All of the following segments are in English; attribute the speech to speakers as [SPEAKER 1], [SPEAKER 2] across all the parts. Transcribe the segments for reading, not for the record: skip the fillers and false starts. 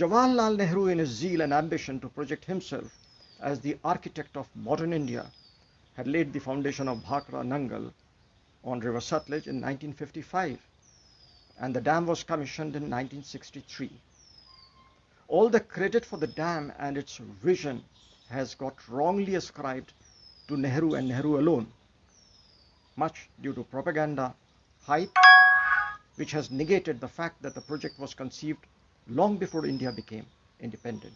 [SPEAKER 1] Jawaharlal Nehru, in his zeal and ambition to project himself as the architect of modern India, had laid the foundation of Bhakra Nangal on river Sutlej in 1955, and the dam was commissioned in 1963. All the credit for the dam and its vision has got wrongly ascribed to Nehru and Nehru alone, much due to propaganda, hype, which has negated the fact that the project was conceived long before India became independent.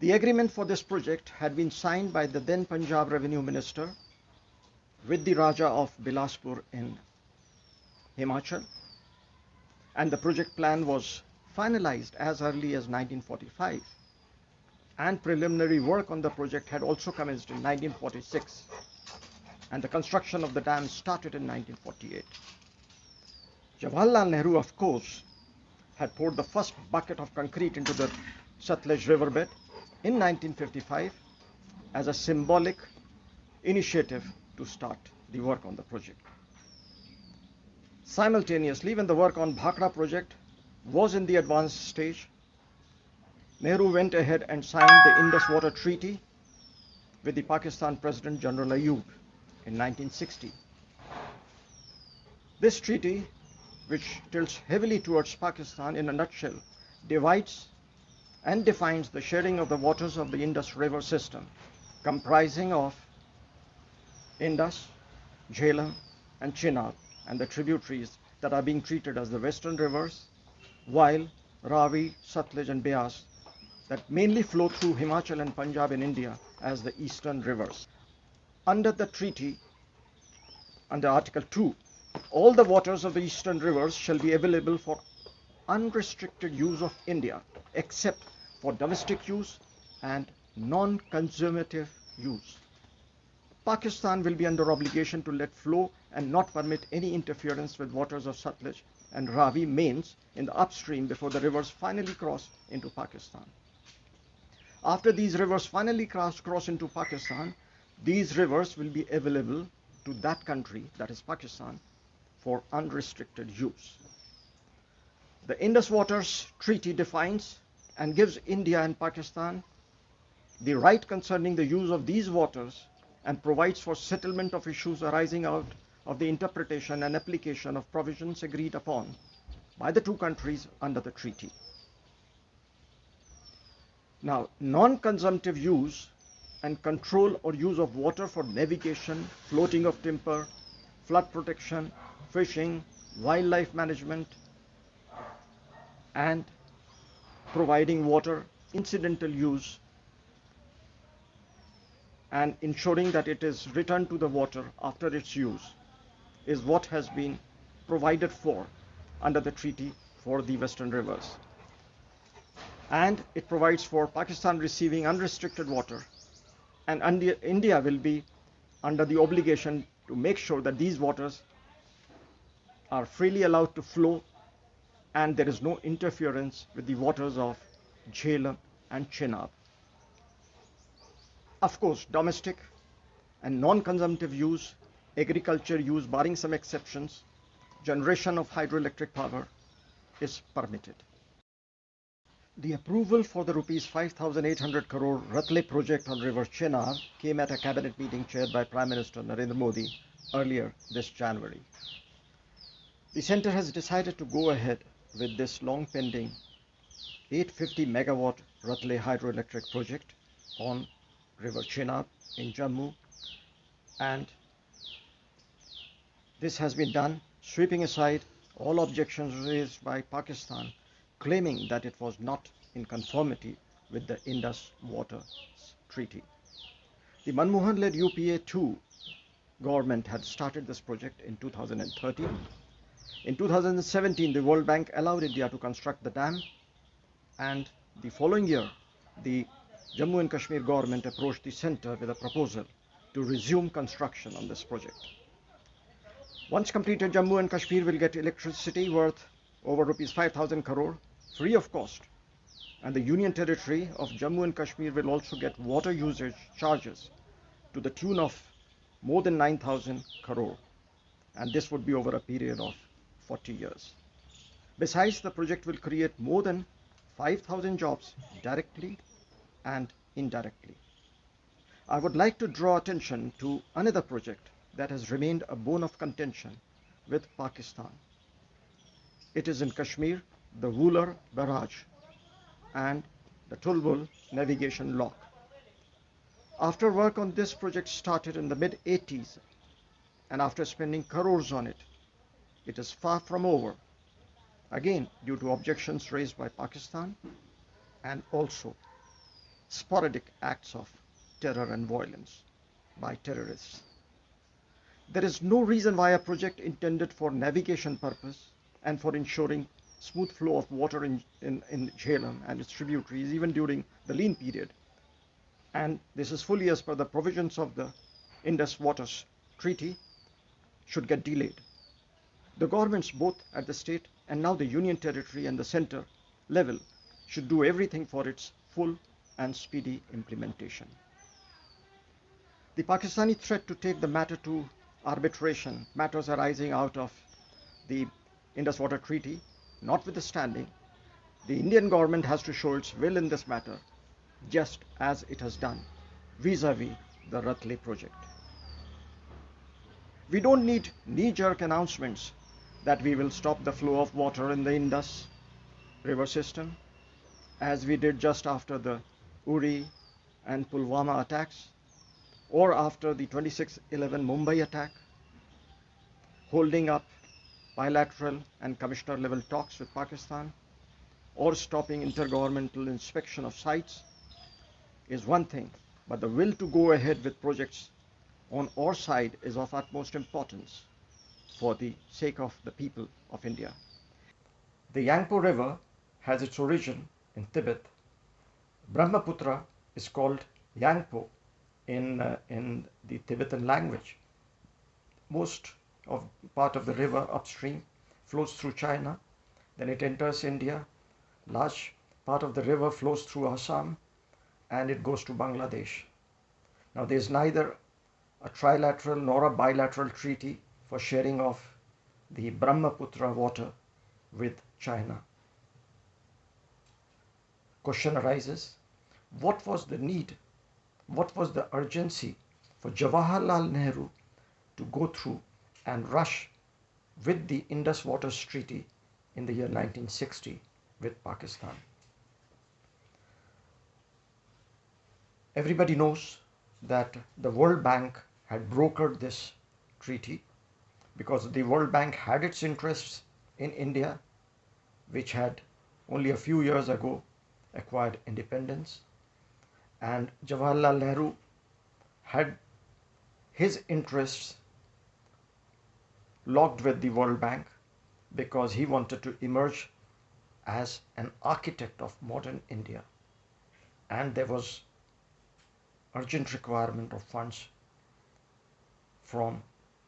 [SPEAKER 1] The agreement for this project had been signed by the then Punjab Revenue Minister with the Raja of Bilaspur in Himachal, and the project plan was finalized as early as 1945, and preliminary work on the project had also commenced in 1946, and the construction of the dam started in 1948. Jawaharlal Nehru, of course, had poured the first bucket of concrete into the Sutlej riverbed in 1955 as a symbolic initiative to start the work on the project. Simultaneously, when the work on Bhakra project was in the advanced stage, Nehru went ahead and signed the Indus Water Treaty with the Pakistan President General Ayub in 1960. This treaty, which tilts heavily towards Pakistan, in a nutshell, divides and defines the sharing of the waters of the Indus River system, comprising of Indus, Jhelum, and Chenab, and the tributaries that are being treated as the western rivers, while Ravi, Sutlej, and Beas that mainly flow through Himachal and Punjab in India as the eastern rivers. Under the treaty, under Article 2, all the waters of the eastern rivers shall be available for unrestricted use of India, except for domestic use and non-consumptive use. Pakistan will be under obligation to let flow and not permit any interference with waters of Sutlej and Ravi mains in the upstream before the rivers finally cross into Pakistan. After these rivers finally cross into Pakistan, these rivers will be available to that country, that is Pakistan, for unrestricted use. The Indus Waters Treaty defines and gives India and Pakistan the right concerning the use of these waters and provides for settlement of issues arising out of the interpretation and application of provisions agreed upon by the two countries under the treaty. Now, non-consumptive use and control or use of water for navigation, floating of timber, flood protection, fishing, wildlife management, and providing water incidental use and ensuring that it is returned to the water after its use is what has been provided for under the treaty for the western rivers. And it provides for Pakistan receiving unrestricted water, and India will be under the obligation to make sure that these waters are freely allowed to flow and there is no interference with the waters of Jhelum and Chenab. Of course, domestic and non-consumptive use, agriculture use, barring some exceptions, generation of hydroelectric power is permitted. The approval for the rupees 5,800 crore Ratle project on river Chenab came at a cabinet meeting chaired by Prime Minister Narendra Modi earlier this January. The centre has decided to go ahead with this long pending 850 megawatt Ratle hydroelectric project on river Chenab in Jammu, and this has been done sweeping aside all objections raised by Pakistan, claiming that it was not in conformity with the Indus Water Treaty. The Manmohan-led UPA-2 government had started this project in 2013. In 2017, the World Bank allowed India to construct the dam, and the following year, the Jammu and Kashmir government approached the centre with a proposal to resume construction on this project. Once completed, Jammu and Kashmir will get electricity worth over rupees 5,000 crore, free of cost, and the Union Territory of Jammu and Kashmir will also get water usage charges to the tune of more than 9,000 crore, and this would be over a period of 40 years. Besides, the project will create more than 5,000 jobs directly and indirectly. I would like to draw attention to another project that has remained a bone of contention with Pakistan. It is in Kashmir, the Wular Barrage and the Tulbul navigation lock. After work on this project started in the mid-80s, and after spending crores on it, it is far from over, again due to objections raised by Pakistan and also sporadic acts of terror and violence by terrorists. There is no reason why a project intended for navigation purpose and for ensuring smooth flow of water in Jhelum and its tributaries even during the lean period, and this is fully as per the provisions of the Indus Waters Treaty, should get delayed. The governments both at the state and now the union territory and the center level should do everything for its full and speedy implementation. The Pakistani threat to take the matter to arbitration, matters arising out of the Indus Water Treaty notwithstanding, the Indian government has to show its will in this matter, just as it has done vis-a-vis the Ratle project. We don't need knee-jerk announcements that we will stop the flow of water in the Indus river system, as we did just after the Uri and Pulwama attacks, or after the 26/11 Mumbai attack, holding up bilateral and commissioner level talks with Pakistan, or stopping intergovernmental inspection of sites is one thing, but the will to go ahead with projects on our side is of utmost importance for the sake of the people of India. The Yangpo River has its origin in Tibet. Brahmaputra is called Yangpo in the Tibetan language. Most of part of the river upstream flows through China, then it enters India. Large part of the river flows through Assam and it goes to Bangladesh. Now there is neither a trilateral nor a bilateral treaty for sharing of the Brahmaputra water with China. Question arises, what was the need, what was the urgency for Jawaharlal Nehru to go through and rush with the Indus Waters Treaty in the year 1960 with Pakistan? Everybody knows that the World Bank had brokered this treaty because the World Bank had its interests in India, which had only a few years ago acquired independence, and Jawaharlal Nehru had his interests locked with the World Bank because he wanted to emerge as an architect of modern India, and there was urgent requirement of funds from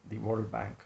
[SPEAKER 1] the World Bank.